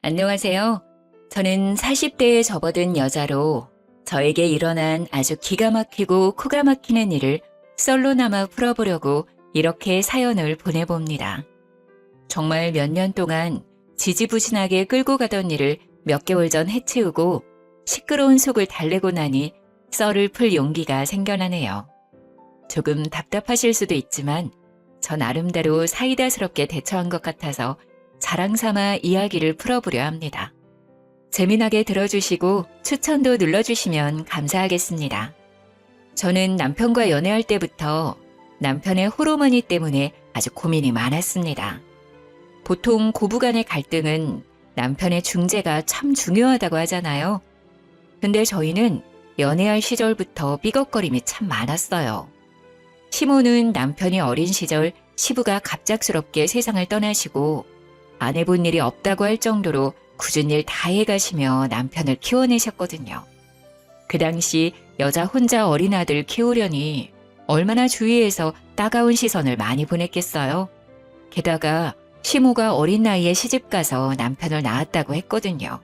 안녕하세요. 저는 40대에 접어든 여자로 저에게 일어난 아주 기가 막히고 코가 막히는 일을 썰로나마 풀어보려고 이렇게 사연을 보내봅니다. 정말 몇 년 동안 지지부진하게 끌고 가던 일을 몇 개월 전 해치우고 시끄러운 속을 달래고 나니 썰을 풀 용기가 생겨나네요. 조금 답답하실 수도 있지만 저 나름대로 사이다스럽게 대처한 것 같아서 자랑 삼아 이야기를 풀어보려 합니다. 재미나게 들어주시고 추천도 눌러주시면 감사하겠습니다. 저는 남편과 연애할 때부터 남편의 호르몬이 때문에 아주 고민이 많았습니다. 보통 고부간의 갈등은 남편의 중재가 참 중요하다고 하잖아요. 근데 저희는 연애할 시절부터 삐걱거림이 참 많았어요. 시모는 남편이 어린 시절 시부가 갑작스럽게 세상을 떠나시고 안 해본 일이 없다고 할 정도로 굳은 일 다 해가시며 남편을 키워내셨거든요. 그 당시 여자 혼자 어린 아들 키우려니 얼마나 주위에서 따가운 시선을 많이 보냈겠어요. 게다가 시모가 어린 나이에 시집가서 남편을 낳았다고 했거든요.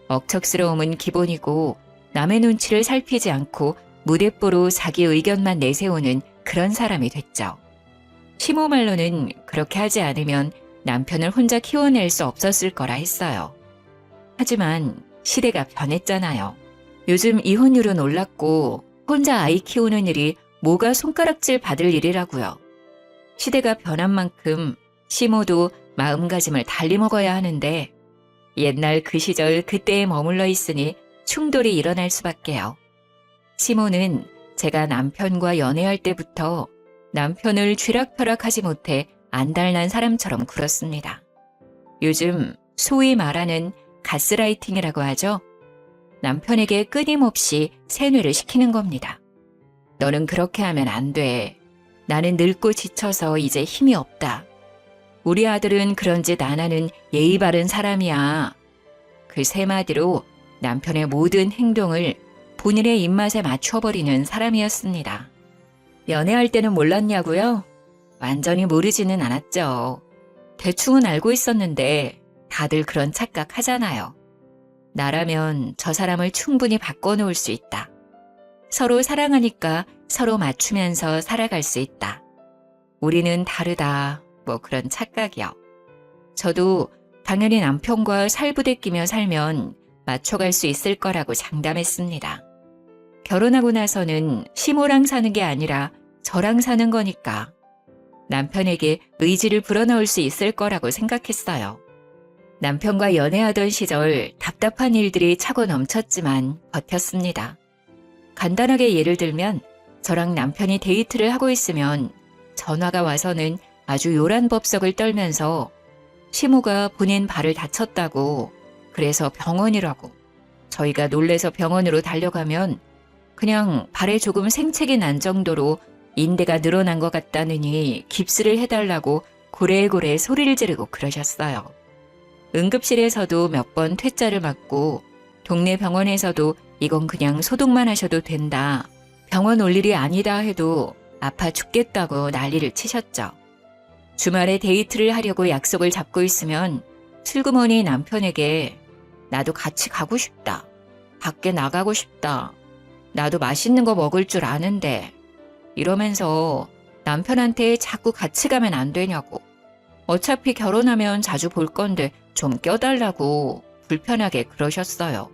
억척스러움은 기본이고 남의 눈치를 살피지 않고 무대뽀로 자기 의견만 내세우는 그런 사람이 됐죠. 시모 말로는 그렇게 하지 않으면 남편을 혼자 키워낼 수 없었을 거라 했어요. 하지만 시대가 변했잖아요. 요즘 이혼율은 올랐고 혼자 아이 키우는 일이 뭐가 손가락질 받을 일이라고요. 시대가 변한 만큼 시모도 마음가짐을 달리 먹어야 하는데 옛날 그 시절 그때에 머물러 있으니 충돌이 일어날 수밖에요. 시모는 제가 남편과 연애할 때부터 남편을 쥐락펴락하지 못해 안달난 사람처럼 굴었습니다. 요즘 소위 말하는 가스라이팅이라고 하죠. 남편에게 끊임없이 세뇌를 시키는 겁니다. 너는 그렇게 하면 안 돼. 나는 늙고 지쳐서 이제 힘이 없다. 우리 아들은 그런 짓 안 하는 예의 바른 사람이야. 그 세 마디로 남편의 모든 행동을 본인의 입맛에 맞춰버리는 사람이었습니다. 연애할 때는 몰랐냐고요? 완전히 모르지는 않았죠. 대충은 알고 있었는데 다들 그런 착각 하잖아요. 나라면 저 사람을 충분히 바꿔놓을 수 있다. 서로 사랑하니까 서로 맞추면서 살아갈 수 있다. 우리는 다르다. 뭐 그런 착각이요. 저도 당연히 남편과 살부대 끼며 살면 맞춰갈 수 있을 거라고 장담했습니다. 결혼하고 나서는 시모랑 사는 게 아니라 저랑 사는 거니까 남편에게 의지를 불어넣을 수 있을 거라고 생각했어요. 남편과 연애하던 시절 답답한 일들이 차고 넘쳤지만 버텼습니다. 간단하게 예를 들면 저랑 남편이 데이트를 하고 있으면 전화가 와서는 아주 요란 법석을 떨면서 시모가 본인 발을 다쳤다고 그래서 병원이라고 저희가 놀래서 병원으로 달려가면 그냥 발에 조금 생책이 난 정도로 인대가 늘어난 것 같다느니 깁스를 해달라고 고래고래 소리를 지르고 그러셨어요. 응급실에서도 몇 번 퇴짜를 맞고 동네 병원에서도 이건 그냥 소독만 하셔도 된다. 병원 올 일이 아니다 해도 아파 죽겠다고 난리를 치셨죠. 주말에 데이트를 하려고 약속을 잡고 있으면 슬그머니 남편에게 나도 같이 가고 싶다. 밖에 나가고 싶다. 나도 맛있는 거 먹을 줄 아는데 이러면서 남편한테 자꾸 같이 가면 안 되냐고. 어차피 결혼하면 자주 볼 건데 좀 껴달라고 불편하게 그러셨어요.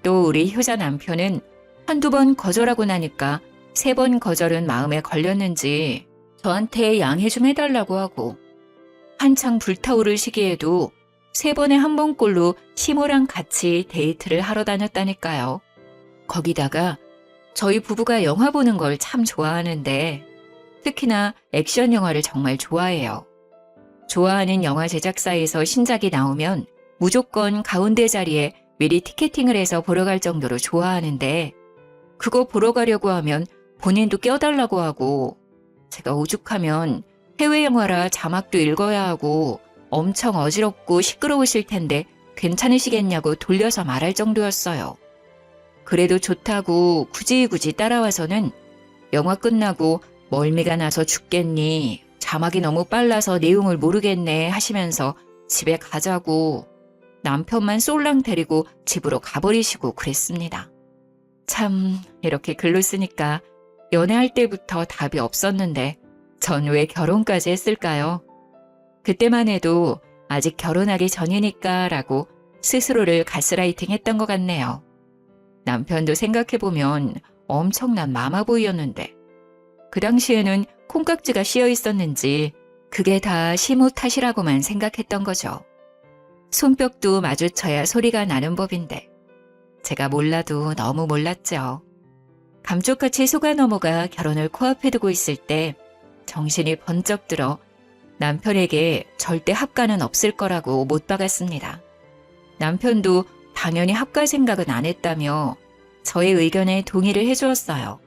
또 우리 효자 남편은 한두 번 거절하고 나니까 3번 거절은 마음에 걸렸는지 저한테 양해 좀 해달라고 하고 한창 불타오를 시기에도 3번에 한 번꼴로 시모랑 같이 데이트를 하러 다녔다니까요. 거기다가 저희 부부가 영화 보는 걸 참 좋아하는데 특히나 액션 영화를 정말 좋아해요. 좋아하는 영화 제작사에서 신작이 나오면 무조건 가운데 자리에 미리 티켓팅을 해서 보러 갈 정도로 좋아하는데 그거 보러 가려고 하면 본인도 껴달라고 하고 제가 오죽하면 해외 영화라 자막도 읽어야 하고 엄청 어지럽고 시끄러우실 텐데 괜찮으시겠냐고 돌려서 말할 정도였어요. 그래도 좋다고 굳이 따라와서는 영화 끝나고 멀미가 나서 죽겠니? 자막이 너무 빨라서 내용을 모르겠네 하시면서 집에 가자고 남편만 쏠랑 데리고 집으로 가버리시고 그랬습니다. 참, 이렇게 글로 쓰니까 연애할 때부터 답이 없었는데 전 왜 결혼까지 했을까요? 그때만 해도 아직 결혼하기 전이니까 라고 스스로를 가스라이팅 했던 것 같네요. 남편도 생각해보면 엄청난 마마보이였는데 그 당시에는 콩깍지가 씌어 있었는지 그게 다 시모 탓이라고만 생각했던 거죠. 손뼉도 마주쳐야 소리가 나는 법인데 제가 몰라도 너무 몰랐죠. 감쪽같이 속아 넘어가 결혼을 코앞에 두고 있을 때 정신이 번쩍 들어 남편에게 절대 합가는 없을 거라고 못 박았습니다. 남편도 당연히 합가 생각은 안 했다며 저의 의견에 동의를 해주었어요.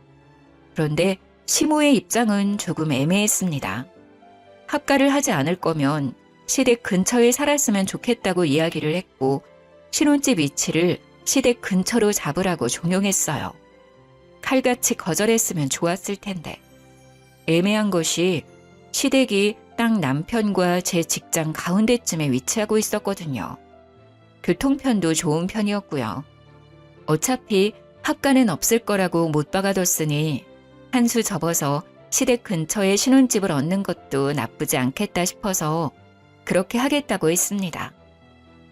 그런데 시모의 입장은 조금 애매했습니다. 합가를 하지 않을 거면 시댁 근처에 살았으면 좋겠다고 이야기를 했고 신혼집 위치를 시댁 근처로 잡으라고 종용했어요. 칼같이 거절했으면 좋았을 텐데. 애매한 것이 시댁이 딱 남편과 제 직장 가운데쯤에 위치하고 있었거든요. 교통편도 좋은 편이었고요. 어차피 합가는 없을 거라고 못 박아뒀으니 한 수 접어서 시댁 근처에 신혼집을 얻는 것도 나쁘지 않겠다 싶어서 그렇게 하겠다고 했습니다.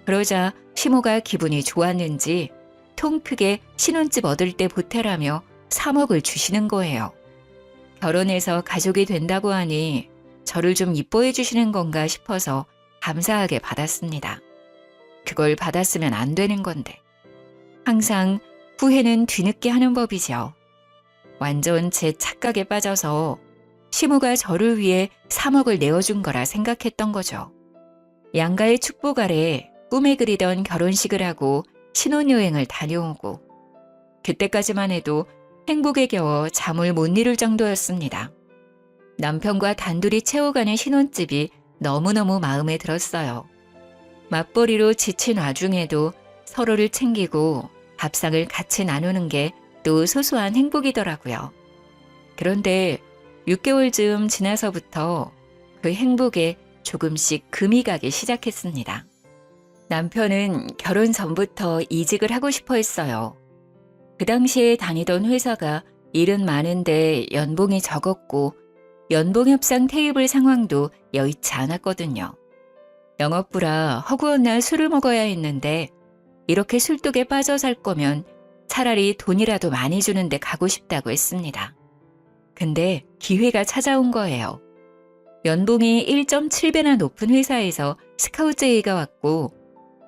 그러자 시모가 기분이 좋았는지 통 크게 신혼집 얻을 때 보태라며 3억을 주시는 거예요. 결혼해서 가족이 된다고 하니 저를 좀 이뻐해 주시는 건가 싶어서 감사하게 받았습니다. 그걸 받았으면 안 되는 건데. 항상 후회는 뒤늦게 하는 법이죠. 완전 제 착각에 빠져서 시모가 저를 위해 3억을 내어준 거라 생각했던 거죠. 양가의 축복 아래 꿈에 그리던 결혼식을 하고 신혼여행을 다녀오고 그때까지만 해도 행복에 겨워 잠을 못 이룰 정도였습니다. 남편과 단둘이 채워가는 신혼집이 너무너무 마음에 들었어요. 맞벌이로 지친 와중에도 서로를 챙기고 밥상을 같이 나누는 게 또 소소한 행복이더라고요. 그런데 6개월쯤 지나서부터 그 행복에 조금씩 금이 가기 시작했습니다. 남편은 결혼 전부터 이직을 하고 싶어 했어요. 그 당시에 다니던 회사가 일은 많은데 연봉이 적었고 연봉 협상 테이블 상황도 여의치 않았거든요. 영업부라 허구한 날 술을 먹어야 했는데 이렇게 술독에 빠져 살 거면 차라리 돈이라도 많이 주는데 가고 싶다고 했습니다. 근데 기회가 찾아온 거예요. 연봉이 1.7배나 높은 회사에서 스카우트 제의가 왔고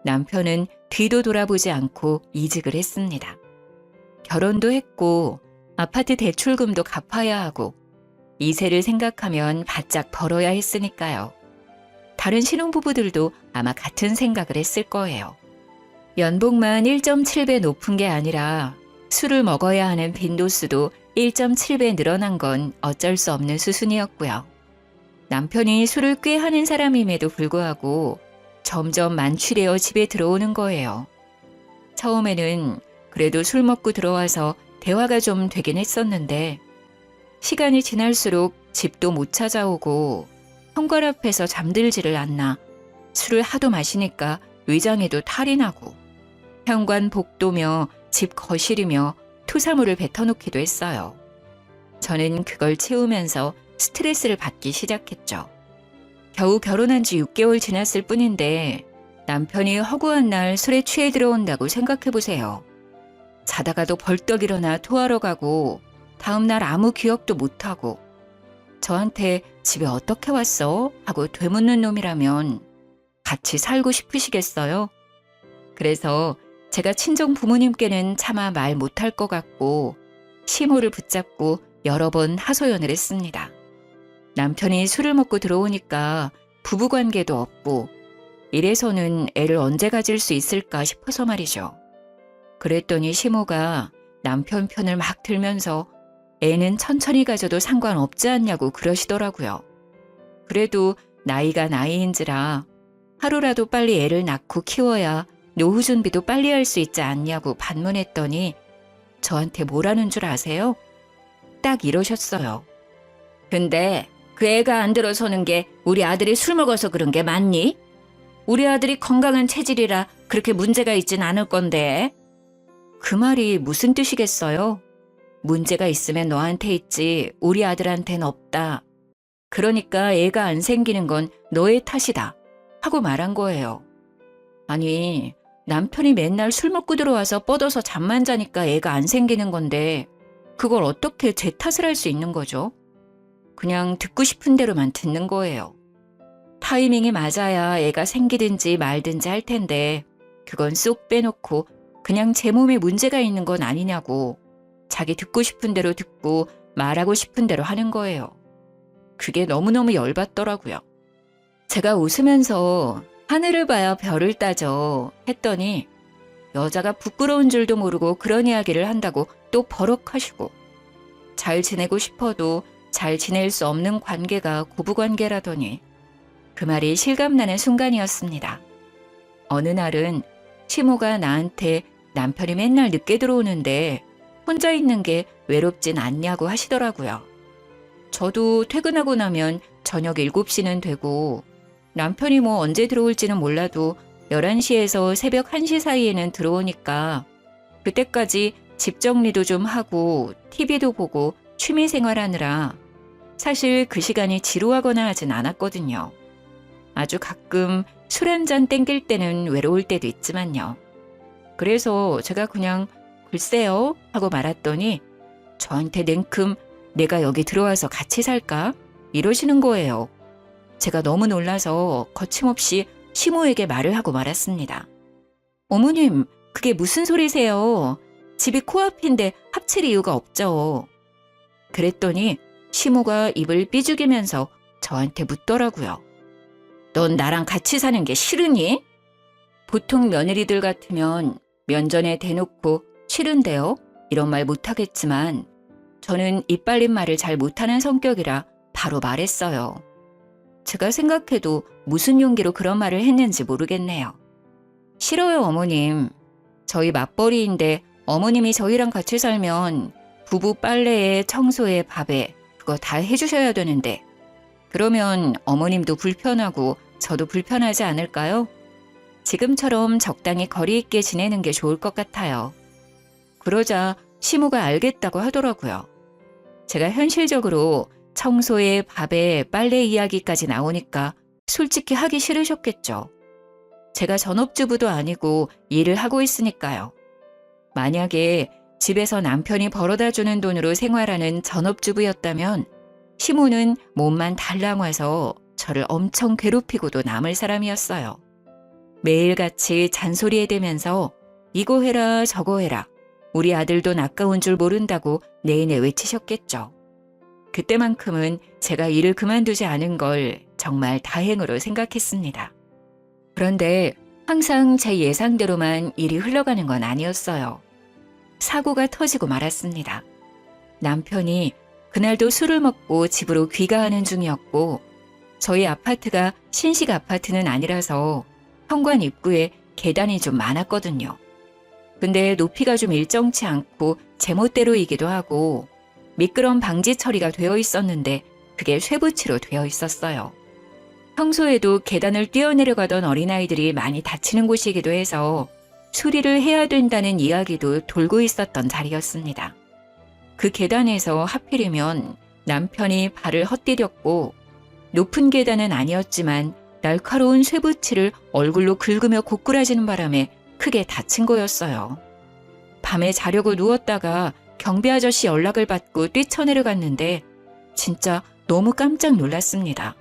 남편은 뒤도 돌아보지 않고 이직을 했습니다. 결혼도 했고 아파트 대출금도 갚아야 하고 이세를 생각하면 바짝 벌어야 했으니까요. 다른 신혼부부들도 아마 같은 생각을 했을 거예요. 연봉만 1.7배 높은 게 아니라 술을 먹어야 하는 빈도수도 1.7배 늘어난 건 어쩔 수 없는 수순이었고요. 남편이 술을 꽤 하는 사람임에도 불구하고 점점 만취되어 집에 들어오는 거예요. 처음에는 그래도 술 먹고 들어와서 대화가 좀 되긴 했었는데 시간이 지날수록 집도 못 찾아오고 현관 앞에서 잠들지를 않나 술을 하도 마시니까 위장에도 탈이 나고 현관 복도며 집 거실이며 토사물을 뱉어놓기도 했어요. 저는 그걸 채우면서 스트레스를 받기 시작했죠. 겨우 결혼한 지 6개월 지났을 뿐인데 남편이 허구한 날 술에 취해 들어온다고 생각해보세요. 자다가도 벌떡 일어나 토하러 가고 다음날 아무 기억도 못하고 저한테 집에 어떻게 왔어? 하고 되묻는 놈이라면 같이 살고 싶으시겠어요? 그래서 제가 친정 부모님께는 차마 말 못할 것 같고 시모를 붙잡고 여러 번 하소연을 했습니다. 남편이 술을 먹고 들어오니까 부부관계도 없고 이래서는 애를 언제 가질 수 있을까 싶어서 말이죠. 그랬더니 시모가 남편 편을 막 들면서 애는 천천히 가져도 상관없지 않냐고 그러시더라고요. 그래도 나이가 나이인지라 하루라도 빨리 애를 낳고 키워야 노후 준비도 빨리 할 수 있지 않냐고 반문했더니 저한테 뭐라는 줄 아세요? 딱 이러셨어요. 근데 그 애가 안 들어서는 게 우리 아들이 술 먹어서 그런 게 맞니? 우리 아들이 건강한 체질이라 그렇게 문제가 있진 않을 건데. 그 말이 무슨 뜻이겠어요? 문제가 있으면 너한테 있지 우리 아들한텐 없다. 그러니까 애가 안 생기는 건 너의 탓이다. 하고 말한 거예요. 아니, 남편이 맨날 술 먹고 들어와서 뻗어서 잠만 자니까 애가 안 생기는 건데 그걸 어떻게 제 탓을 할 수 있는 거죠? 그냥 듣고 싶은 대로만 듣는 거예요. 타이밍이 맞아야 애가 생기든지 말든지 할 텐데 그건 쏙 빼놓고 그냥 제 몸에 문제가 있는 건 아니냐고 자기 듣고 싶은 대로 듣고 말하고 싶은 대로 하는 거예요. 그게 너무너무 열받더라고요. 제가 웃으면서 하늘을 봐야 별을 따져 했더니 여자가 부끄러운 줄도 모르고 그런 이야기를 한다고 또 버럭하시고 잘 지내고 싶어도 잘 지낼 수 없는 관계가 고부관계라더니 그 말이 실감나는 순간이었습니다. 어느 날은 시모가 나한테 남편이 맨날 늦게 들어오는데 혼자 있는 게 외롭진 않냐고 하시더라고요. 저도 퇴근하고 나면 저녁 7시는 되고 남편이 뭐 언제 들어올지는 몰라도 11시에서 새벽 1시 사이에는 들어오니까 그때까지 집 정리도 좀 하고 TV도 보고 취미 생활하느라 사실 그 시간이 지루하거나 하진 않았거든요. 아주 가끔 술 한잔 땡길 때는 외로울 때도 있지만요. 그래서 제가 그냥 글쎄요 하고 말았더니 저한테 냉큼 내가 여기 들어와서 같이 살까? 이러시는 거예요. 제가 너무 놀라서 거침없이 시모에게 말을 하고 말았습니다. 어머님, 그게 무슨 소리세요? 집이 코앞인데 합칠 이유가 없죠. 그랬더니 시모가 입을 삐죽이면서 저한테 묻더라고요. 넌 나랑 같이 사는 게 싫으니? 보통 며느리들 같으면 면전에 대놓고 싫은데요? 이런 말 못하겠지만 저는 입 빨린 말을 잘 못하는 성격이라 바로 말했어요. 제가 생각해도 무슨 용기로 그런 말을 했는지 모르겠네요. 싫어요, 어머님. 저희 맞벌이인데 어머님이 저희랑 같이 살면 부부 빨래에 청소에 밥에 그거 다 해주셔야 되는데 그러면 어머님도 불편하고 저도 불편하지 않을까요? 지금처럼 적당히 거리 있게 지내는 게 좋을 것 같아요. 그러자 시모가 알겠다고 하더라고요. 제가 현실적으로 청소에 밥에 빨래 이야기까지 나오니까 솔직히 하기 싫으셨겠죠. 제가 전업주부도 아니고 일을 하고 있으니까요. 만약에 집에서 남편이 벌어다주는 돈으로 생활하는 전업주부였다면 시모는 몸만 달랑 와서 저를 엄청 괴롭히고도 남을 사람이었어요. 매일같이 잔소리에 대면서 이거 해라 저거 해라 우리 아들 돈 아까운 줄 모른다고 내내 외치셨겠죠. 그때만큼은 제가 일을 그만두지 않은 걸 정말 다행으로 생각했습니다. 그런데 항상 제 예상대로만 일이 흘러가는 건 아니었어요. 사고가 터지고 말았습니다. 남편이 그날도 술을 먹고 집으로 귀가하는 중이었고 저희 아파트가 신식 아파트는 아니라서 현관 입구에 계단이 좀 많았거든요. 근데 높이가 좀 일정치 않고 제멋대로이기도 하고 미끄럼 방지 처리가 되어 있었는데 그게 쇠붙이로 되어 있었어요. 평소에도 계단을 뛰어내려가던 어린아이들이 많이 다치는 곳이기도 해서 수리를 해야 된다는 이야기도 돌고 있었던 자리였습니다. 그 계단에서 하필이면 남편이 발을 헛디뎠고 높은 계단은 아니었지만 날카로운 쇠붙이를 얼굴로 긁으며 고꾸라지는 바람에 크게 다친 거였어요. 밤에 자려고 누웠다가 경비 아저씨 연락을 받고 뛰쳐내려갔는데 진짜 너무 깜짝 놀랐습니다.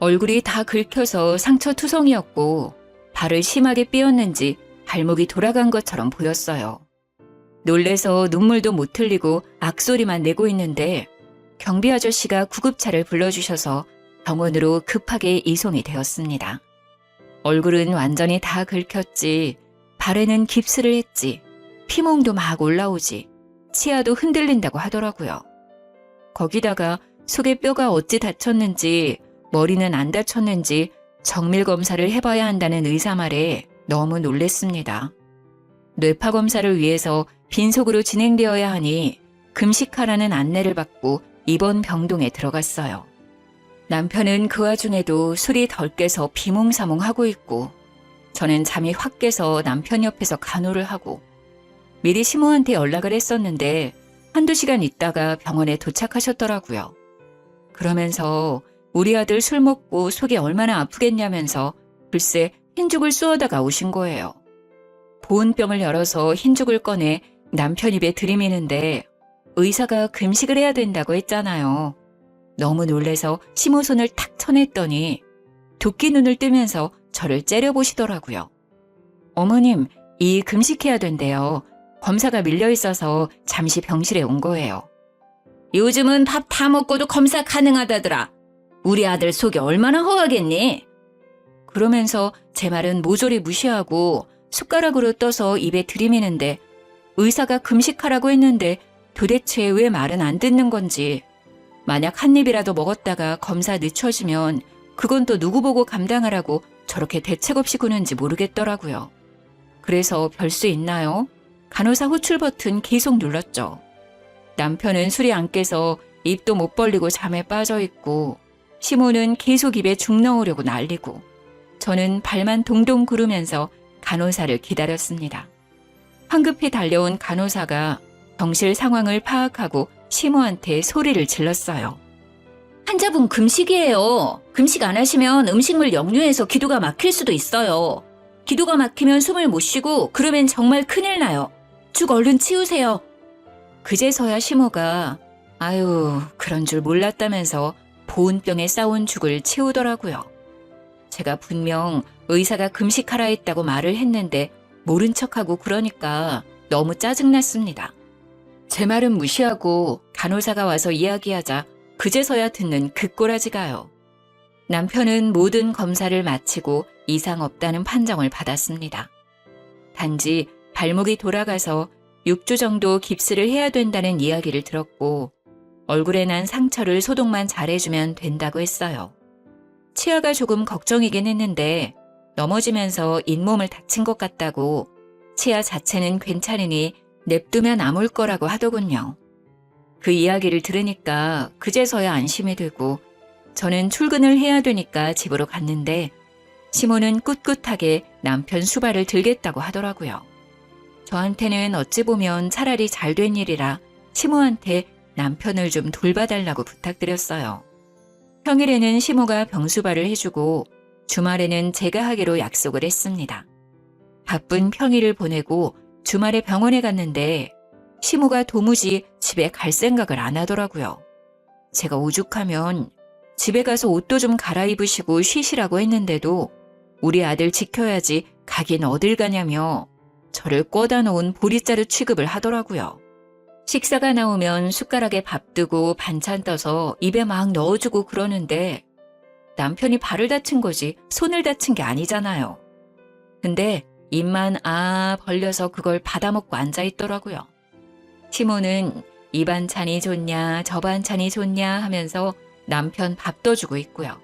얼굴이 다 긁혀서 상처투성이었고 발을 심하게 삐었는지 발목이 돌아간 것처럼 보였어요. 놀래서 눈물도 못 흘리고 악소리만 내고 있는데 경비 아저씨가 구급차를 불러주셔서 병원으로 급하게 이송이 되었습니다. 얼굴은 완전히 다 긁혔지, 발에는 깁스를 했지, 피멍도 막 올라오지, 치아도 흔들린다고 하더라고요. 거기다가 속의 뼈가 어찌 다쳤는지, 머리는 안 다쳤는지 정밀 검사를 해봐야 한다는 의사 말에 너무 놀랬습니다. 뇌파 검사를 위해서 빈속으로 진행되어야 하니 금식하라는 안내를 받고 입원 병동에 들어갔어요. 남편은 그 와중에도 술이 덜 깨서 비몽사몽하고 있고 저는 잠이 확 깨서 남편 옆에서 간호를 하고 미리 시모한테 연락을 했었는데 한두 시간 있다가 병원에 도착하셨더라고요. 그러면서 우리 아들 술 먹고 속이 얼마나 아프겠냐면서 글쎄 흰죽을 쏘아다가 오신 거예요. 보온병을 열어서 흰죽을 꺼내 남편 입에 들이미는데 의사가 금식을 해야 된다고 했잖아요. 너무 놀래서 시모 손을 탁 쳐냈더니 도끼 눈을 뜨면서 저를 째려보시더라고요. 어머님, 이 금식해야 된대요. 검사가 밀려 있어서 잠시 병실에 온 거예요. 요즘은 밥 다 먹고도 검사 가능하다더라. 우리 아들 속이 얼마나 허하겠니? 그러면서 제 말은 모조리 무시하고 숟가락으로 떠서 입에 들이미는데 의사가 금식하라고 했는데 도대체 왜 말은 안 듣는 건지. 만약 한 입이라도 먹었다가 검사 늦춰지면 그건 또 누구 보고 감당하라고 저렇게 대책 없이 구는지 모르겠더라고요. 그래서 별 수 있나요? 간호사 호출 버튼 계속 눌렀죠. 남편은 술이 안 깨서 입도 못 벌리고 잠에 빠져 있고 시모는 계속 입에 죽 넣으려고 난리고 저는 발만 동동 구르면서 간호사를 기다렸습니다. 황급히 달려온 간호사가 병실 상황을 파악하고 시모한테 소리를 질렀어요. 환자분 금식이에요. 금식 안 하시면 음식물 역류해서 기도가 막힐 수도 있어요. 기도가 막히면 숨을 못 쉬고 그러면 정말 큰일 나요. 죽 얼른 치우세요. 그제서야 시모가 아유 그런 줄 몰랐다면서 보온병에 싸온 죽을 치우더라고요. 제가 분명 의사가 금식하라 했다고 말을 했는데 모른 척하고 그러니까 너무 짜증났습니다. 제 말은 무시하고 간호사가 와서 이야기하자 그제서야 듣는 그 꼬라지가요. 남편은 모든 검사를 마치고 이상 없다는 판정을 받았습니다. 단지 발목이 돌아가서 6주 정도 깁스를 해야 된다는 이야기를 들었고 얼굴에 난 상처를 소독만 잘해주면 된다고 했어요. 치아가 조금 걱정이긴 했는데 넘어지면서 잇몸을 다친 것 같다고 치아 자체는 괜찮으니 냅두면 아물 거라고 하더군요. 그 이야기를 들으니까 그제서야 안심이 되고 저는 출근을 해야 되니까 집으로 갔는데 시모는 꿋꿋하게 남편 수발을 들겠다고 하더라고요. 저한테는 어찌 보면 차라리 잘된 일이라 시모한테 남편을 좀 돌봐달라고 부탁드렸어요. 평일에는 시모가 병수발을 해주고 주말에는 제가 하기로 약속을 했습니다. 바쁜 평일을 보내고 주말에 병원에 갔는데 시모가 도무지 집에 갈 생각을 안 하더라고요. 제가 오죽하면 집에 가서 옷도 좀 갈아입으시고 쉬시라고 했는데도 우리 아들 지켜야지 가긴 어딜 가냐며 저를 꿔다 놓은 보리자루 취급을 하더라고요. 식사가 나오면 숟가락에 밥 뜨고 반찬 떠서 입에 막 넣어주고 그러는데 남편이 발을 다친 거지 손을 다친 게 아니잖아요. 근데 입만 벌려서 그걸 받아먹고 앉아있더라고요. 시모는 이 반찬이 좋냐 저 반찬이 좋냐 하면서 남편 밥 떠주고 있고요.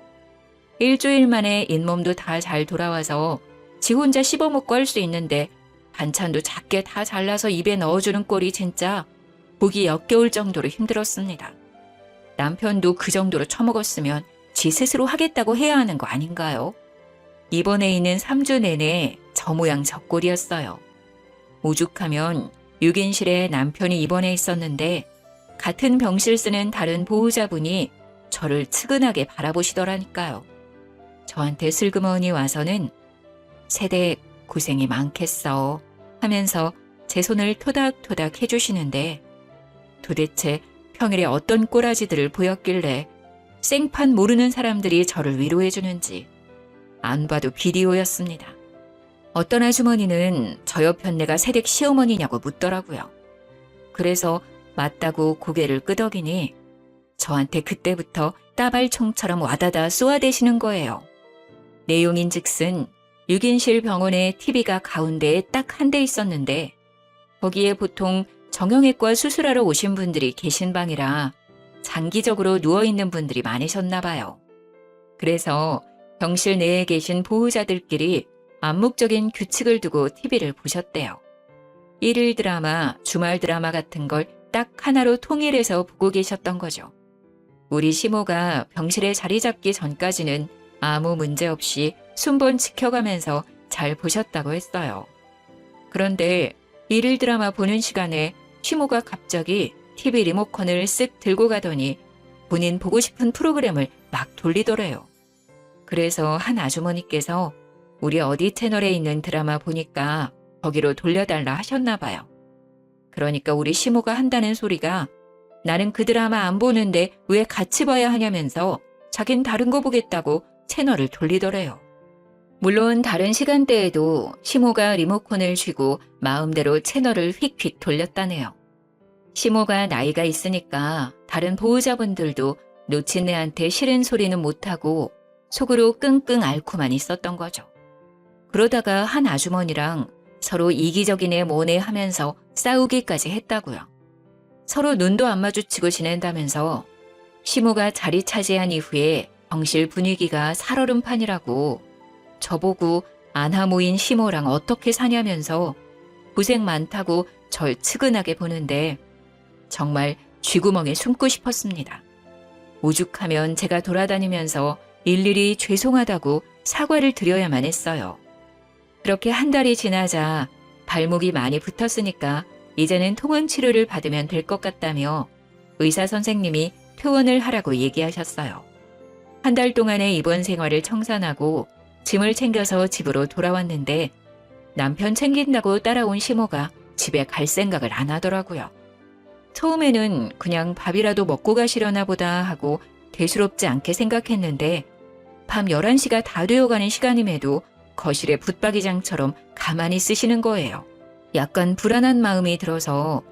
일주일 만에 잇몸도 다 잘 돌아와서 지 혼자 씹어먹고 할 수 있는데 반찬도 작게 다 잘라서 입에 넣어주는 꼴이 진짜 보기 역겨울 정도로 힘들었습니다. 남편도 그 정도로 처먹었으면 지 스스로 하겠다고 해야 하는 거 아닌가요? 입원해 있는 3주 내내 저 모양 저 꼴이었어요. 오죽하면 6인실에 남편이 입원해 있었는데 같은 병실 쓰는 다른 보호자분이 저를 측은하게 바라보시더라니까요. 저한테 슬그머니 와서는 세대 고생이 많겠어 하면서 제 손을 토닥토닥 해주시는데 도대체 평일에 어떤 꼬라지들을 보였길래 생판 모르는 사람들이 저를 위로해주는지 안 봐도 비디오였습니다. 어떤 아주머니는 저 옆편 내가 새댁 시어머니냐고 묻더라고요. 그래서 맞다고 고개를 끄덕이니 저한테 그때부터 따발총처럼 와다다 쏘아대시는 거예요. 내용인즉슨 6인실 병원에 TV가 가운데에 딱 한 대 있었는데 거기에 보통 정형외과 수술하러 오신 분들이 계신 방이라 장기적으로 누워있는 분들이 많으셨나 봐요. 그래서 병실 내에 계신 보호자들끼리 암묵적인 규칙을 두고 TV를 보셨대요. 일일 드라마, 주말 드라마 같은 걸 딱 하나로 통일해서 보고 계셨던 거죠. 우리 시모가 병실에 자리 잡기 전까지는 아무 문제 없이 순번 지켜가면서 잘 보셨다고 했어요. 그런데 일일 드라마 보는 시간에 시모가 갑자기 TV 리모컨을 쓱 들고 가더니 본인 보고 싶은 프로그램을 막 돌리더래요. 그래서 한 아주머니께서 우리 어디 채널에 있는 드라마 보니까 거기로 돌려달라 하셨나 봐요. 그러니까 우리 시모가 한다는 소리가 나는 그 드라마 안 보는데 왜 같이 봐야 하냐면서 자긴 다른 거 보겠다고 채널을 돌리더래요. 물론 다른 시간대에도 시모가 리모컨을 쥐고 마음대로 채널을 휙휙 돌렸다네요. 시모가 나이가 있으니까 다른 보호자분들도 놓친 애한테 싫은 소리는 못하고 속으로 끙끙 앓고만 있었던 거죠. 그러다가 한 아주머니랑 서로 이기적인 애 뭐네 하면서 싸우기까지 했다고요. 서로 눈도 안 마주치고 지낸다면서 시모가 자리 차지한 이후에 병실 분위기가 살얼음판이라고 저보고 안하 모인 시모랑 어떻게 사냐면서 고생 많다고 절 측은하게 보는데 정말 쥐구멍에 숨고 싶었습니다. 오죽하면 제가 돌아다니면서 일일이 죄송하다고 사과를 드려야만 했어요. 그렇게 한 달이 지나자 발목이 많이 붙었으니까 이제는 통원 치료를 받으면 될 것 같다며 의사 선생님이 퇴원을 하라고 얘기하셨어요. 한 달 동안의 입원 생활을 청산하고 짐을 챙겨서 집으로 돌아왔는데 남편 챙긴다고 따라온 시모가 집에 갈 생각을 안 하더라고요. 처음에는 그냥 밥이라도 먹고 가시려나 보다 하고 대수롭지 않게 생각했는데 밤 11시가 다 되어가는 시간임에도 거실에 붙박이장처럼 가만히 쓰시는 거예요. 약간 불안한 마음이 들어서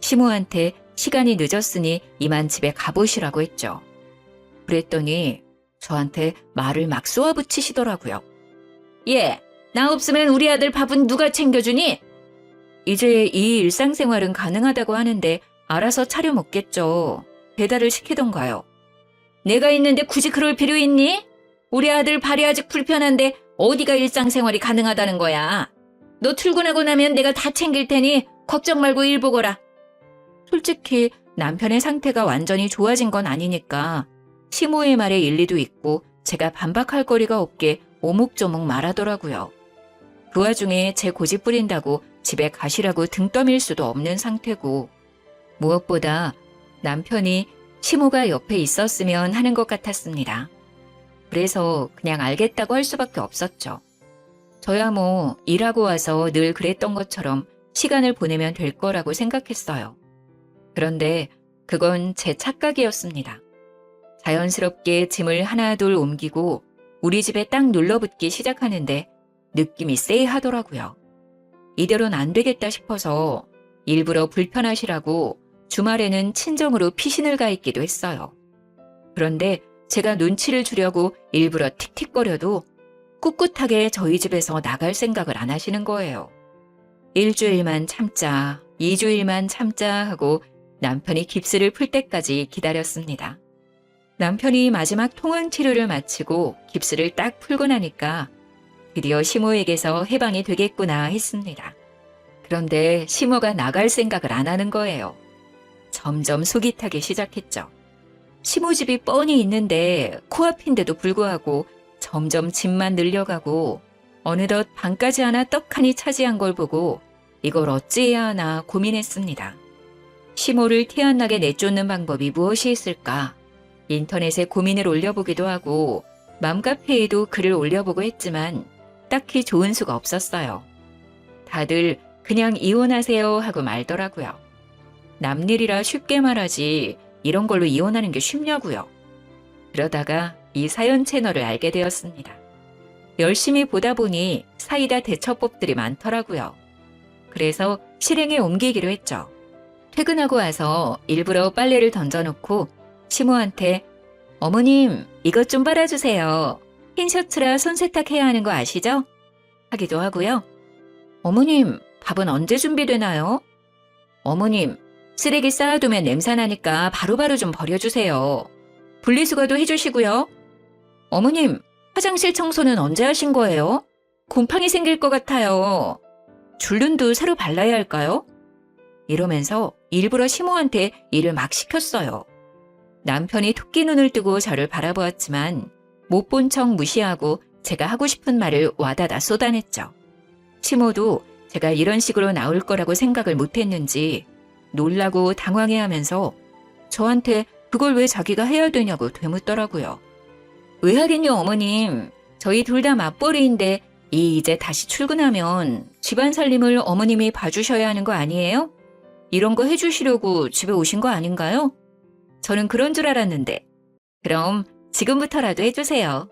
시모한테 시간이 늦었으니 이만 집에 가보시라고 했죠. 그랬더니 저한테 말을 막 쏘아붙이시더라고요. 예, 나 없으면 우리 아들 밥은 누가 챙겨주니? 이제 이 일상생활은 가능하다고 하는데 알아서 차려 먹겠죠. 배달을 시키던가요. 내가 있는데 굳이 그럴 필요 있니? 우리 아들 발이 아직 불편한데 어디가 일상생활이 가능하다는 거야. 너 출근하고 나면 내가 다 챙길 테니 걱정 말고 일 보거라. 솔직히 남편의 상태가 완전히 좋아진 건 아니니까 시모의 말에 일리도 있고 제가 반박할 거리가 없게 오목조목 말하더라고요. 그 와중에 제 고집 부린다고 집에 가시라고 등 떠밀 수도 없는 상태고 무엇보다 남편이 시모가 옆에 있었으면 하는 것 같았습니다. 그래서 그냥 알겠다고 할 수밖에 없었죠. 저야 뭐 일하고 와서 늘 그랬던 것처럼 시간을 보내면 될 거라고 생각했어요. 그런데 그건 제 착각이었습니다. 자연스럽게 짐을 하나둘 옮기고 우리 집에 딱 눌러붙기 시작하는데 느낌이 쎄하더라고요. 이대로는 안 되겠다 싶어서 일부러 불편하시라고 주말에는 친정으로 피신을 가 있기도 했어요. 그런데 제가 눈치를 주려고 일부러 틱틱거려도 꿋꿋하게 저희 집에서 나갈 생각을 안 하시는 거예요. 1주일만 참자, 2주일만 참자 하고 남편이 깁스를 풀 때까지 기다렸습니다. 남편이 마지막 통원 치료를 마치고 깁스를 딱 풀고 나니까 드디어 시모에게서 해방이 되겠구나 했습니다. 그런데 시모가 나갈 생각을 안 하는 거예요. 점점 속이 타기 시작했죠. 시모 집이 뻔히 있는데 코앞인데도 불구하고 점점 짐만 늘려가고 어느덧 방까지 하나 떡하니 차지한 걸 보고 이걸 어찌해야 하나 고민했습니다. 시모를 티 안 나게 내쫓는 방법이 무엇이 있을까? 인터넷에 고민을 올려보기도 하고 맘카페에도 글을 올려보고 했지만 딱히 좋은 수가 없었어요. 다들 그냥 이혼하세요 하고 말더라고요. 남일이라 쉽게 말하지 이런 걸로 이혼하는 게 쉽냐고요. 그러다가 이 사연 채널을 알게 되었습니다. 열심히 보다 보니 사이다 대처법들이 많더라고요. 그래서 실행에 옮기기로 했죠. 퇴근하고 와서 일부러 빨래를 던져놓고 시모한테 어머님 이것 좀 빨아주세요. 흰 셔츠라 손 세탁해야 하는 거 아시죠? 하기도 하고요. 어머님 밥은 언제 준비되나요? 어머님 쓰레기 쌓아두면 냄새나니까 바로바로 좀 버려주세요. 분리수거도 해주시고요. 어머님 화장실 청소는 언제 하신 거예요? 곰팡이 생길 것 같아요. 줄눈도 새로 발라야 할까요? 이러면서 일부러 시모한테 일을 막 시켰어요. 남편이 토끼 눈을 뜨고 저를 바라보았지만 못 본 척 무시하고 제가 하고 싶은 말을 와다다 쏟아냈죠. 시모도 제가 이런 식으로 나올 거라고 생각을 못했는지 놀라고 당황해하면서 저한테 그걸 왜 자기가 해야 되냐고 되묻더라고요. 왜 하긴요, 어머님. 저희 둘 다 맞벌이인데 이제 다시 출근하면 집안 살림을 어머님이 봐주셔야 하는 거 아니에요? 이런 거 해주시려고 집에 오신 거 아닌가요? 저는 그런 줄 알았는데. 그럼 지금부터라도 해주세요.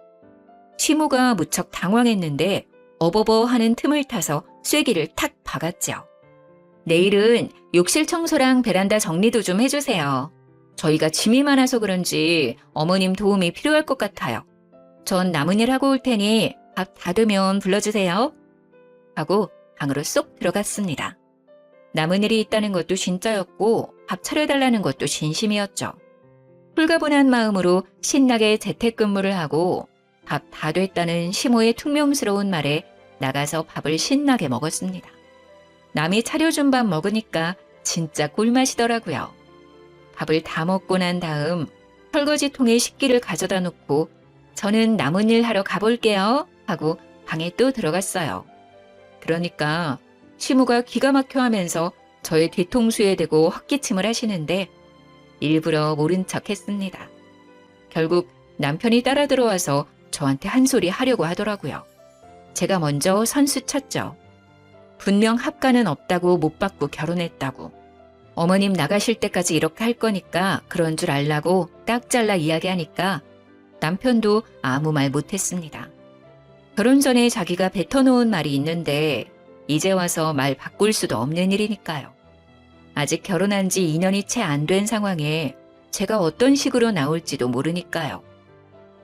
시모가 무척 당황했는데 어버버 하는 틈을 타서 쐐기를 탁 박았죠. 내일은 욕실 청소랑 베란다 정리도 좀 해주세요. 저희가 짐이 많아서 그런지 어머님 도움이 필요할 것 같아요. 전 남은 일 하고 올 테니 밥 다 되면 불러주세요. 하고 방으로 쏙 들어갔습니다. 남은 일이 있다는 것도 진짜였고 밥 차려달라는 것도 진심이었죠. 홀가분한 마음으로 신나게 재택근무를 하고 밥 다 됐다는 시모의 퉁명스러운 말에 나가서 밥을 신나게 먹었습니다. 남이 차려준 밥 먹으니까 진짜 꿀맛이더라고요. 밥을 다 먹고 난 다음 설거지통에 식기를 가져다 놓고 저는 남은 일 하러 가볼게요 하고 방에 또 들어갔어요. 그러니까 시모가 기가 막혀 하면서 저의 뒤통수에 대고 헛기침을 하시는데 일부러 모른 척 했습니다. 결국 남편이 따라 들어와서 저한테 한 소리 하려고 하더라고요. 제가 먼저 선수 쳤죠. 분명 합가는 없다고 못 받고 결혼했다고. 어머님 나가실 때까지 이렇게 할 거니까 그런 줄 알라고 딱 잘라 이야기하니까 남편도 아무 말 못했습니다. 결혼 전에 자기가 뱉어놓은 말이 있는데 이제 와서 말 바꿀 수도 없는 일이니까요. 아직 결혼한 지 2년이 채 안 된 상황에 제가 어떤 식으로 나올지도 모르니까요.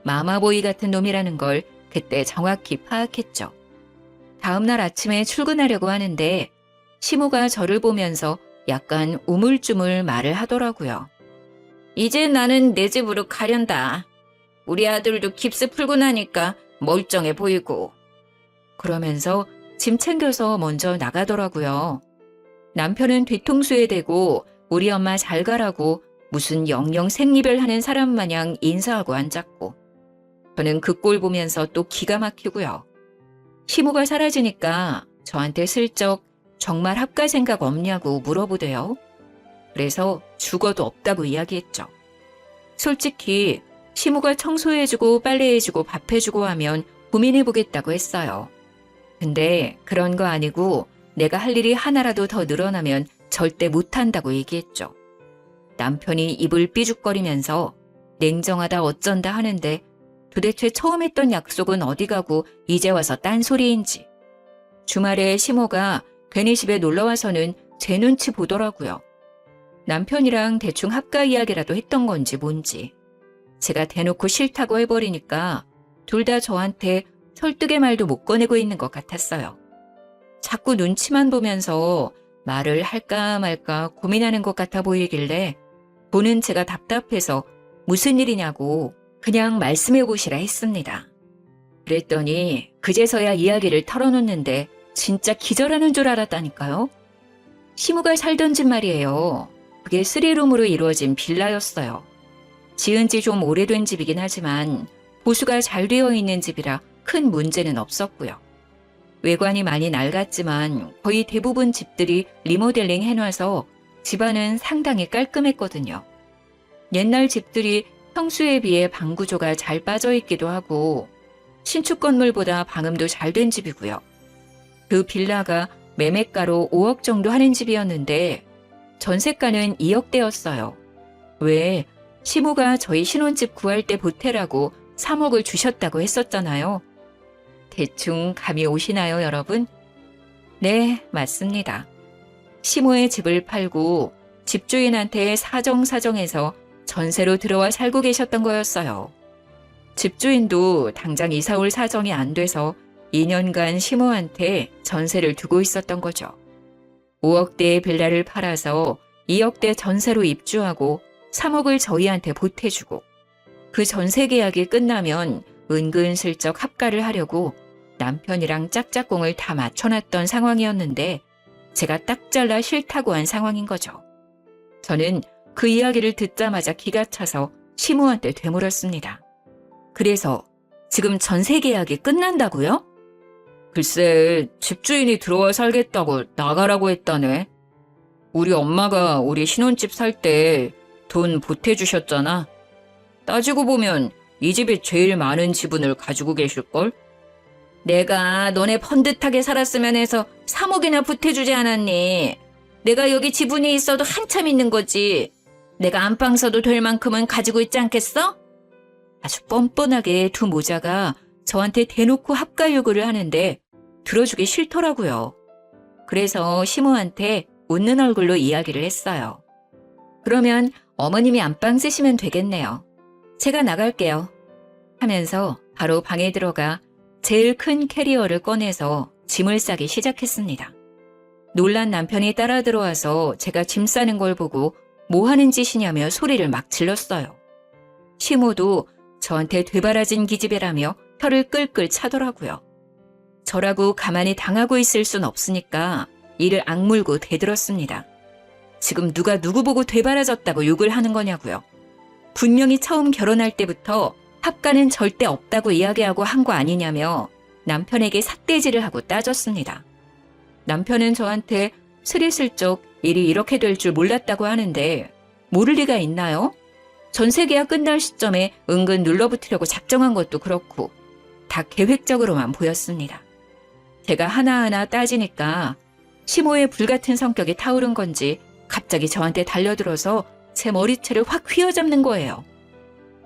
마마보이 같은 놈이라는 걸 그때 정확히 파악했죠. 다음날 아침에 출근하려고 하는데 시모가 저를 보면서 약간 우물쭈물 말을 하더라고요. 이제 나는 내 집으로 가련다. 우리 아들도 깁스 풀고 나니까 멀쩡해 보이고. 그러면서 짐 챙겨서 먼저 나가더라고요. 남편은 뒤통수에 대고 우리 엄마 잘 가라고 무슨 영영 생리별하는 사람 마냥 인사하고 앉았고. 저는 그 꼴 보면서 또 기가 막히고요. 시모가 사라지니까 저한테 슬쩍 정말 합가 생각 없냐고 물어보대요. 그래서 죽어도 없다고 이야기했죠. 솔직히 시모가 청소해주고 빨래해주고 밥해주고 하면 고민해보겠다고 했어요. 근데 그런 거 아니고 내가 할 일이 하나라도 더 늘어나면 절대 못한다고 얘기했죠. 남편이 입을 삐죽거리면서 냉정하다 어쩐다 하는데 도대체 처음 했던 약속은 어디 가고 이제 와서 딴소리인지. 주말에 시모가 괜히 집에 놀러와서는 제 눈치 보더라고요. 남편이랑 대충 합가 이야기라도 했던 건지 뭔지. 제가 대놓고 싫다고 해버리니까 둘 다 저한테 설득의 말도 못 꺼내고 있는 것 같았어요. 자꾸 눈치만 보면서 말을 할까 말까 고민하는 것 같아 보이길래 보는 제가 답답해서 무슨 일이냐고 그냥 말씀해 보시라 했습니다. 그랬더니 그제서야 이야기를 털어놓는데 진짜 기절하는 줄 알았다니까요. 시무가 살던 집 말이에요. 그게 3룸으로 이루어진 빌라였어요. 지은 지 좀 오래된 집이긴 하지만 보수가 잘 되어 있는 집이라 큰 문제는 없었고요. 외관이 많이 낡았지만 거의 대부분 집들이 리모델링 해놔서 집안은 상당히 깔끔했거든요. 옛날 집들이 평수에 비해 방 구조가 잘 빠져 있기도 하고 신축 건물보다 방음도 잘 된 집이고요. 그 빌라가 매매가로 5억 정도 하는 집이었는데 전세가는 2억대였어요. 왜? 시모가 저희 신혼집 구할 때 보태라고 3억을 주셨다고 했었잖아요. 대충 감이 오시나요, 여러분? 네, 맞습니다. 시모의 집을 팔고 집주인한테 사정사정해서 전세로 들어와 살고 계셨던 거였어요. 집주인도 당장 이사 올 사정이 안 돼서 2년간 시모한테 전세를 두고 있었던 거죠. 5억대의 빌라를 팔아서 2억대 전세로 입주하고 3억을 저희한테 보태주고 그 전세 계약이 끝나면 은근슬쩍 합가를 하려고 남편이랑 짝짝꿍을 다 맞춰놨던 상황이었는데 제가 딱 잘라 싫다고 한 상황인 거죠. 저는 그 이야기를 듣자마자 기가 차서 시모한테 되물었습니다. 그래서 지금 전세 계약이 끝난다고요? 글쎄, 집주인이 들어와 살겠다고 나가라고 했다네. 우리 엄마가 우리 신혼집 살 때 돈 보태주셨잖아. 따지고 보면 이 집에 제일 많은 지분을 가지고 계실걸? 내가 너네 번듯하게 살았으면 해서 3억이나 보태주지 않았니? 내가 여기 지분이 있어도 한참 있는 거지. 내가 안방 써도 될 만큼은 가지고 있지 않겠어? 아주 뻔뻔하게 두 모자가 저한테 대놓고 합가 요구를 하는데 들어주기 싫더라고요. 그래서 시모한테 웃는 얼굴로 이야기를 했어요. 그러면 어머님이 안방 쓰시면 되겠네요. 제가 나갈게요. 하면서 바로 방에 들어가 제일 큰 캐리어를 꺼내서 짐을 싸기 시작했습니다. 놀란 남편이 따라 들어와서 제가 짐 싸는 걸 보고 뭐 하는 짓이냐며 소리를 막 질렀어요. 시모도 저한테 되바라진 기집애라며 혀를 끌끌 차더라고요. 저라고 가만히 당하고 있을 순 없으니까 이를 악물고 대들었습니다. 지금 누가 누구 보고 되바라졌다고 욕을 하는 거냐고요. 분명히 처음 결혼할 때부터 합가는 절대 없다고 이야기하고 한 거 아니냐며 남편에게 삿대질을 하고 따졌습니다. 남편은 저한테 스리슬쩍 일이 이렇게 될 줄 몰랐다고 하는데 모를 리가 있나요? 전세계약 끝날 시점에 은근 눌러붙으려고 작정한 것도 그렇고 다 계획적으로만 보였습니다. 제가 하나하나 따지니까 시모의 불같은 성격이 타오른 건지 갑자기 저한테 달려들어서 제 머리채를 확 휘어잡는 거예요.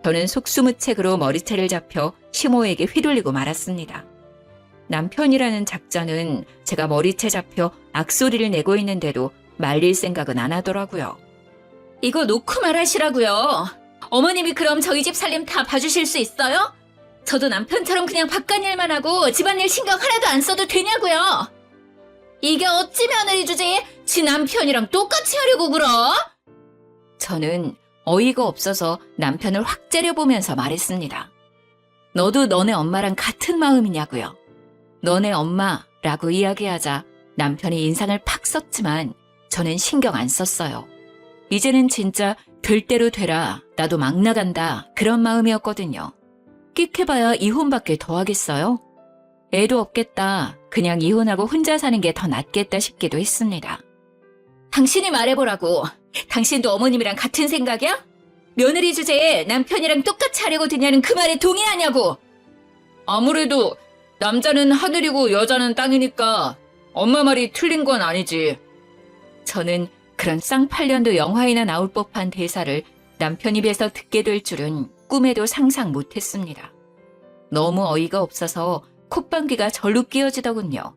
저는 속수무책으로 머리채를 잡혀 시모에게 휘둘리고 말았습니다. 남편이라는 작자는 제가 머리채 잡혀 악소리를 내고 있는데도 말릴 생각은 안 하더라고요. 이거 놓고 말하시라고요. 어머님이 그럼 저희 집 살림 다 봐주실 수 있어요? 저도 남편처럼 그냥 바깥일만 하고 집안일 신경 하나도 안 써도 되냐고요. 이게 어찌 며느리 주제에 지 남편이랑 똑같이 하려고 그러? 저는 어이가 없어서 남편을 확 째려보면서 말했습니다. 너도 너네 엄마랑 같은 마음이냐고요. 너네 엄마라고 이야기하자 남편이 인상을 팍 썼지만 저는 신경 안 썼어요. 이제는 진짜 될 대로 되라, 나도 막 나간다 그런 마음이었거든요. 끽해봐야 이혼밖에 더 하겠어요? 애도 없겠다. 그냥 이혼하고 혼자 사는 게 더 낫겠다 싶기도 했습니다. 당신이 말해보라고. 당신도 어머님이랑 같은 생각이야? 며느리 주제에 남편이랑 똑같이 하려고 드냐는 그 말에 동의하냐고. 아무래도 남자는 하늘이고 여자는 땅이니까 엄마 말이 틀린 건 아니지. 저는 그런 쌍팔년도 영화에나 나올 법한 대사를 남편 입에서 듣게 될 줄은 꿈에도 상상 못했습니다. 너무 어이가 없어서 콧방귀가 절로 끼어지더군요.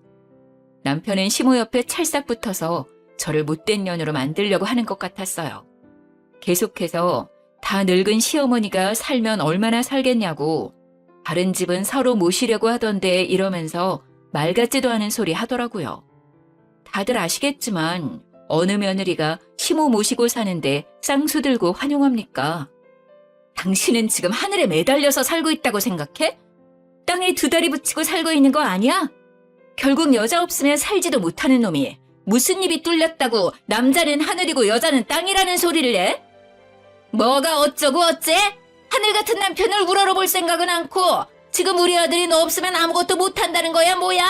남편은 시모 옆에 찰싹 붙어서 저를 못된 년으로 만들려고 하는 것 같았어요. 계속해서 다 늙은 시어머니가 살면 얼마나 살겠냐고, 다른 집은 서로 모시려고 하던데 이러면서 말 같지도 않은 소리 하더라고요. 다들 아시겠지만 어느 며느리가 시모 모시고 사는데 쌍수 들고 환영합니까? 당신은 지금 하늘에 매달려서 살고 있다고 생각해? 땅에 두 다리 붙이고 살고 있는 거 아니야? 결국 여자 없으면 살지도 못하는 놈이 무슨 입이 뚫렸다고 남자는 하늘이고 여자는 땅이라는 소리를 해? 뭐가 어쩌고 어째? 하늘 같은 남편을 우러러볼 생각은 않고 지금 우리 아들이 너 없으면 아무것도 못한다는 거야 뭐야?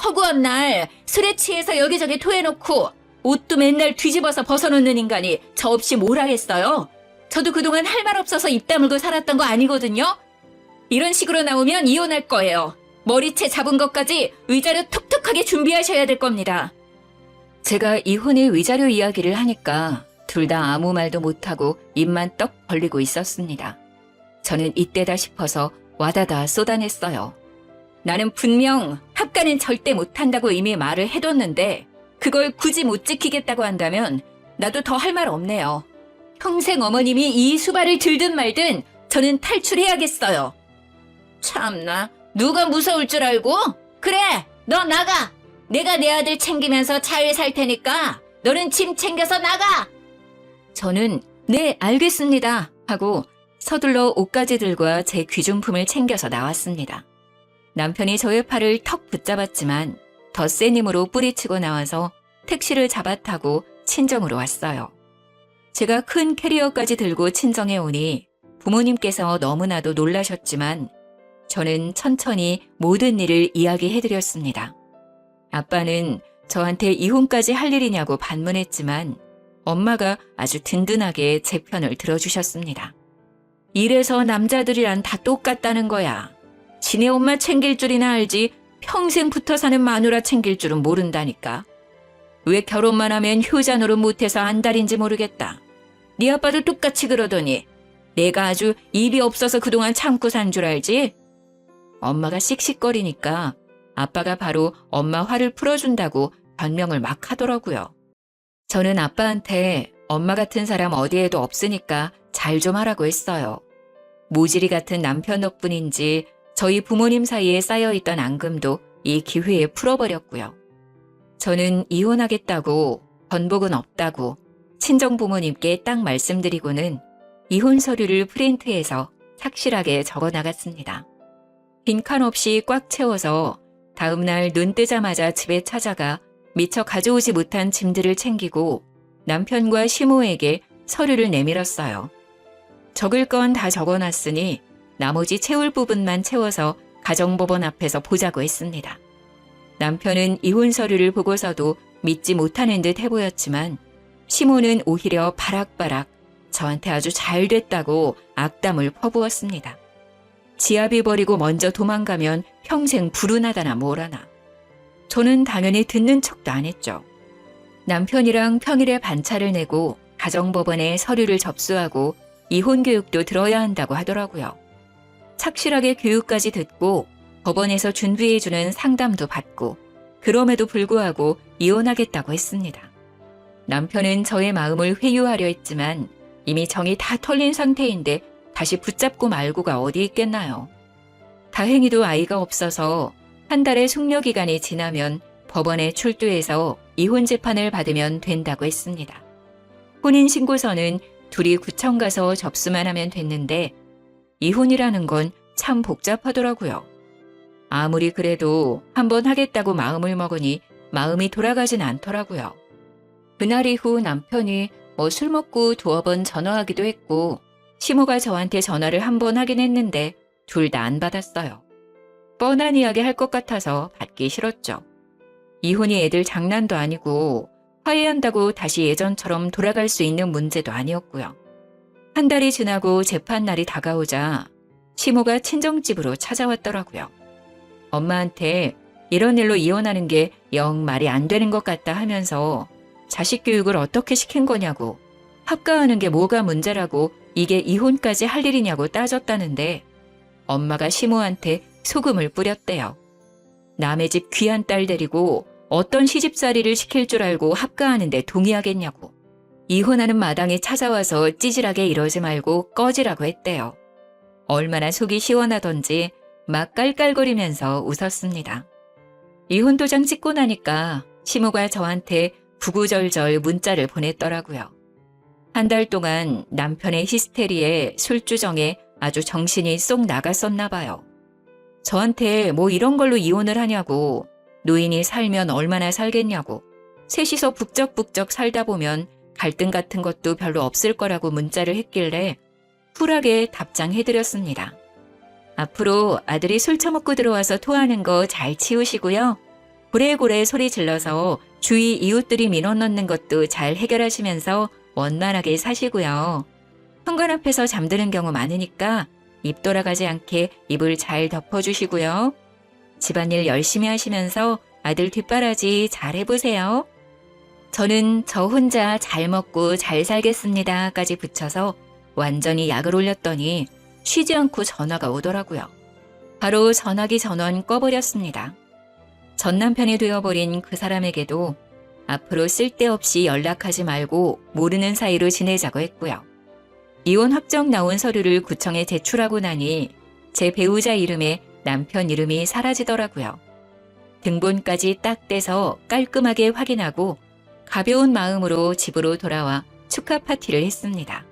허구한 날 술에 취해서 여기저기 토해놓고 옷도 맨날 뒤집어서 벗어놓는 인간이 저 없이 뭘 하겠어요? 저도 그동안 할 말 없어서 입 다물고 살았던 거 아니거든요? 이런 식으로 나오면 이혼할 거예요. 머리채 잡은 것까지 위자료 톡톡하게 준비하셔야 될 겁니다. 제가 이혼의 위자료 이야기를 하니까 둘 다 아무 말도 못하고 입만 떡 벌리고 있었습니다. 저는 이때다 싶어서 와다다 쏟아냈어요. 나는 분명 합가는 절대 못한다고 이미 말을 해뒀는데 그걸 굳이 못 지키겠다고 한다면 나도 더 할 말 없네요. 평생 어머님이 이 수발을 들든 말든 저는 탈출해야겠어요. 참나, 누가 무서울 줄 알고? 그래, 너 나가. 내가 내 아들 챙기면서 잘 살 테니까 너는 짐 챙겨서 나가. 저는 네, 알겠습니다 하고 서둘러 옷가지들과 제 귀중품을 챙겨서 나왔습니다. 남편이 저의 팔을 턱 붙잡았지만 더 센 힘으로 뿌리치고 나와서 택시를 잡아 타고 친정으로 왔어요. 제가 큰 캐리어까지 들고 친정에 오니 부모님께서 너무나도 놀라셨지만 저는 천천히 모든 일을 이야기해드렸습니다. 아빠는 저한테 이혼까지 할 일이냐고 반문했지만 엄마가 아주 든든하게 제 편을 들어주셨습니다. 이래서 남자들이란 다 똑같다는 거야. 지네 엄마 챙길 줄이나 알지 평생 붙어 사는 마누라 챙길 줄은 모른다니까. 왜 결혼만 하면 효자 노릇 못해서 안달인지 모르겠다. 네 아빠도 똑같이 그러더니 내가 아주 입이 없어서 그동안 참고 산 줄 알지? 엄마가 씩씩거리니까 아빠가 바로 엄마 화를 풀어준다고 변명을 막 하더라고요. 저는 아빠한테 엄마 같은 사람 어디에도 없으니까 잘 좀 하라고 했어요. 모질이 같은 남편 덕분인지 저희 부모님 사이에 쌓여있던 앙금도 이 기회에 풀어버렸고요. 저는 이혼하겠다고 번복은 없다고 친정 부모님께 딱 말씀드리고는 이혼 서류를 프린트해서 착실하게 적어 나갔습니다. 빈칸 없이 꽉 채워서 다음날 눈 뜨자마자 집에 찾아가 미처 가져오지 못한 짐들을 챙기고 남편과 시모에게 서류를 내밀었어요. 적을 건 다 적어놨으니 나머지 채울 부분만 채워서 가정법원 앞에서 보자고 했습니다. 남편은 이혼 서류를 보고서도 믿지 못하는 듯 해보였지만 시모는 오히려 바락바락 저한테 아주 잘 됐다고 악담을 퍼부었습니다. 지아비 버리고 먼저 도망가면 평생 불운하다나 뭐라나. 저는 당연히 듣는 척도 안 했죠. 남편이랑 평일에 반차를 내고 가정법원에 서류를 접수하고 이혼 교육도 들어야 한다고 하더라고요. 착실하게 교육까지 듣고 법원에서 준비해주는 상담도 받고 그럼에도 불구하고 이혼하겠다고 했습니다. 남편은 저의 마음을 회유하려 했지만 이미 정이 다 털린 상태인데 다시 붙잡고 말고가 어디 있겠나요. 다행히도 아이가 없어서 한 달의 숙려기간이 지나면 법원에 출두해서 이혼 재판을 받으면 된다고 했습니다. 혼인신고서는 둘이 구청 가서 접수만 하면 됐는데 이혼이라는 건 참 복잡하더라고요. 아무리 그래도 한번 하겠다고 마음을 먹으니 마음이 돌아가진 않더라고요. 그날 이후 남편이 술 먹고 두어 번 전화하기도 했고 시모가 저한테 전화를 한 번 하긴 했는데 둘 다 안 받았어요. 뻔한 이야기 할 것 같아서 받기 싫었죠. 이혼이 애들 장난도 아니고 화해한다고 다시 예전처럼 돌아갈 수 있는 문제도 아니었고요. 한 달이 지나고 재판 날이 다가오자 시모가 친정집으로 찾아왔더라고요. 엄마한테 이런 일로 이혼하는 게 영 말이 안 되는 것 같다 하면서 자식 교육을 어떻게 시킨 거냐고 합가하는 게 뭐가 문제라고 이게 이혼까지 할 일이냐고 따졌다는데 엄마가 시모한테 소금을 뿌렸대요. 남의 집 귀한 딸 데리고 어떤 시집살이를 시킬 줄 알고 합가하는데 동의하겠냐고. 이혼하는 마당에 찾아와서 찌질하게 이러지 말고 꺼지라고 했대요. 얼마나 속이 시원하던지 막 깔깔거리면서 웃었습니다. 이혼 도장 찍고 나니까 시모가 저한테 구구절절 문자를 보냈더라고요. 한 달 동안 남편의 히스테리에 술주정에 아주 정신이 쏙 나갔었나 봐요. 저한테 뭐 이런 걸로 이혼을 하냐고, 노인이 살면 얼마나 살겠냐고, 셋이서 북적북적 살다 보면 갈등 같은 것도 별로 없을 거라고 문자를 했길래 쿨하게 답장해드렸습니다. 앞으로 아들이 술 처먹고 들어와서 토하는 거 잘 치우시고요. 고래고래 소리 질러서 주위 이웃들이 민원 넣는 것도 잘 해결하시면서 원만하게 사시고요. 현관 앞에서 잠드는 경우 많으니까 입 돌아가지 않게 입을 잘 덮어주시고요. 집안일 열심히 하시면서 아들 뒷바라지 잘 해보세요. 저는 저 혼자 잘 먹고 잘 살겠습니다까지 붙여서 완전히 약을 올렸더니 쉬지 않고 전화가 오더라고요. 바로 전화기 전원 꺼버렸습니다. 전 남편이 되어버린 그 사람에게도 앞으로 쓸데없이 연락하지 말고 모르는 사이로 지내자고 했고요. 이혼 확정 나온 서류를 구청에 제출하고 나니 제 배우자 이름에 남편 이름이 사라지더라고요. 등본까지 딱 떼서 깔끔하게 확인하고 가벼운 마음으로 집으로 돌아와 축하 파티를 했습니다.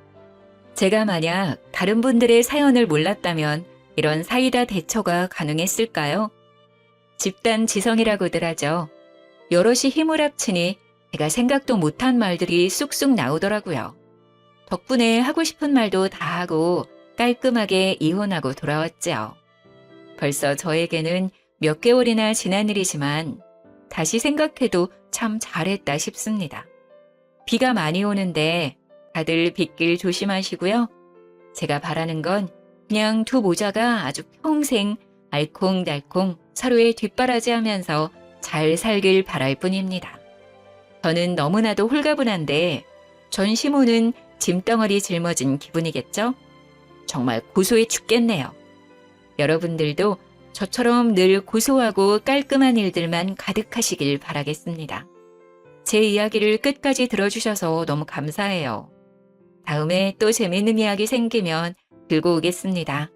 제가 만약 다른 분들의 사연을 몰랐다면 이런 사이다 대처가 가능했을까요? 집단 지성이라고들 하죠. 여럿이 힘을 합치니 제가 생각도 못한 말들이 쑥쑥 나오더라고요. 덕분에 하고 싶은 말도 다 하고 깔끔하게 이혼하고 돌아왔지요. 벌써 저에게는 몇 개월이나 지난 일이지만 다시 생각해도 참 잘했다 싶습니다. 비가 많이 오는데 다들 빗길 조심하시고요. 제가 바라는 건 그냥 두 모자가 아주 평생 알콩달콩 서로의 뒷바라지하면서 잘 살길 바랄 뿐입니다. 저는 너무나도 홀가분한데 전시모는 짐덩어리 짊어진 기분이겠죠? 정말 고소해 죽겠네요. 여러분들도 저처럼 늘 고소하고 깔끔한 일들만 가득하시길 바라겠습니다. 제 이야기를 끝까지 들어주셔서 너무 감사해요. 다음에 또 재밌는 이야기 생기면 들고 오겠습니다.